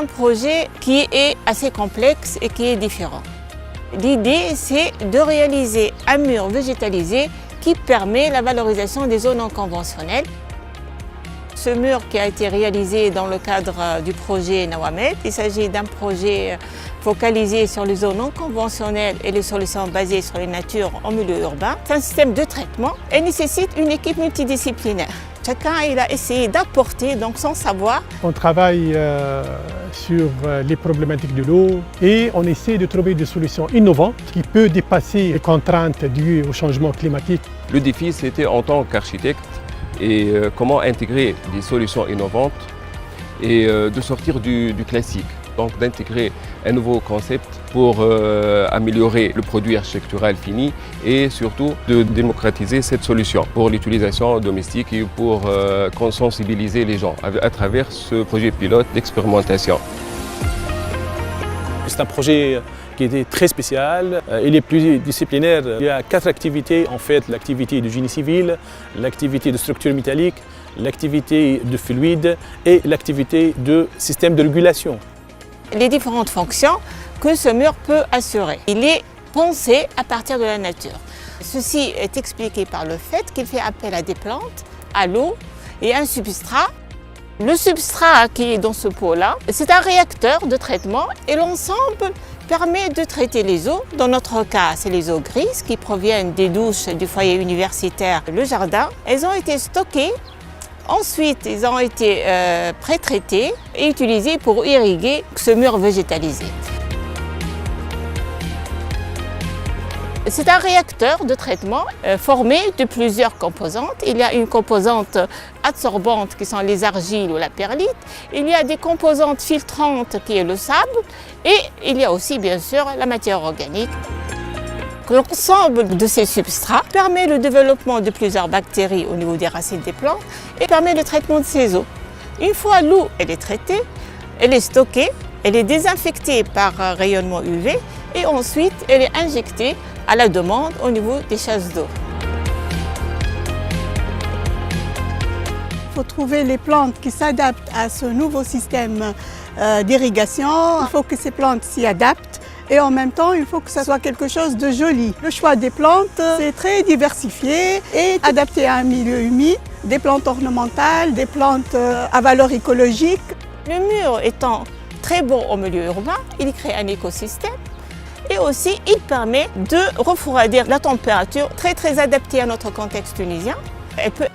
un projet qui est assez complexe et qui est différent. L'idée, c'est de réaliser un mur végétalisé qui permet la valorisation des zones non conventionnelles. Ce mur qui a été réalisé dans le cadre du projet Nawamet, il s'agit d'un projet focalisé sur les zones non conventionnelles et les solutions basées sur les natures en milieu urbain. C'est un système de traitement et nécessite une équipe multidisciplinaire. Chacun a essayé d'apporter donc son savoir. On travaille sur les problématiques de l'eau et on essaie de trouver des solutions innovantes qui peuvent dépasser les contraintes dues au changement climatique. Le défi, c'était en tant qu'architecte et comment intégrer des solutions innovantes et de sortir du classique. Donc d'intégrer un nouveau concept pour améliorer le produit architectural fini et surtout de démocratiser cette solution pour l'utilisation domestique et pour sensibiliser les gens à travers ce projet pilote d'expérimentation. C'est un projet qui était très spécial, il est pluridisciplinaire. Il y a 4 activités en fait, l'activité de génie civil, l'activité de structure métallique, l'activité de fluide et l'activité de système de régulation. Les différentes fonctions que ce mur peut assurer. Il est pensé à partir de la nature. Ceci est expliqué par le fait qu'il fait appel à des plantes, à l'eau et à un substrat. Le substrat qui est dans ce pot-là, c'est un réacteur de traitement et l'ensemble permet de traiter les eaux. Dans notre cas, c'est les eaux grises qui proviennent des douches du foyer universitaire, le jardin. Elles ont été stockées. Ensuite, ils ont été pré-traités et utilisés pour irriguer ce mur végétalisé. C'est un réacteur de traitement formé de plusieurs composantes. Il y a une composante adsorbante qui sont les argiles ou la perlite. Il y a des composantes filtrantes qui est le sable. Et il y a aussi bien sûr la matière organique. L'ensemble de ces substrats permet le développement de plusieurs bactéries au niveau des racines des plantes et permet le traitement de ces eaux. Une fois l'eau est traitée, elle est stockée, elle est désinfectée par rayonnement UV et ensuite elle est injectée à la demande au niveau des chasses d'eau. Il faut trouver les plantes qui s'adaptent à ce nouveau système d'irrigation. Il faut que ces plantes s'y adaptent. Et en même temps, il faut que ça soit quelque chose de joli. Le choix des plantes, c'est très diversifié et adapté à un milieu humide. Des plantes ornementales, des plantes à valeur écologique. Le mur étant très bon au milieu urbain, il crée un écosystème et aussi il permet de refroidir la température très adaptée à notre contexte tunisien. Elle peut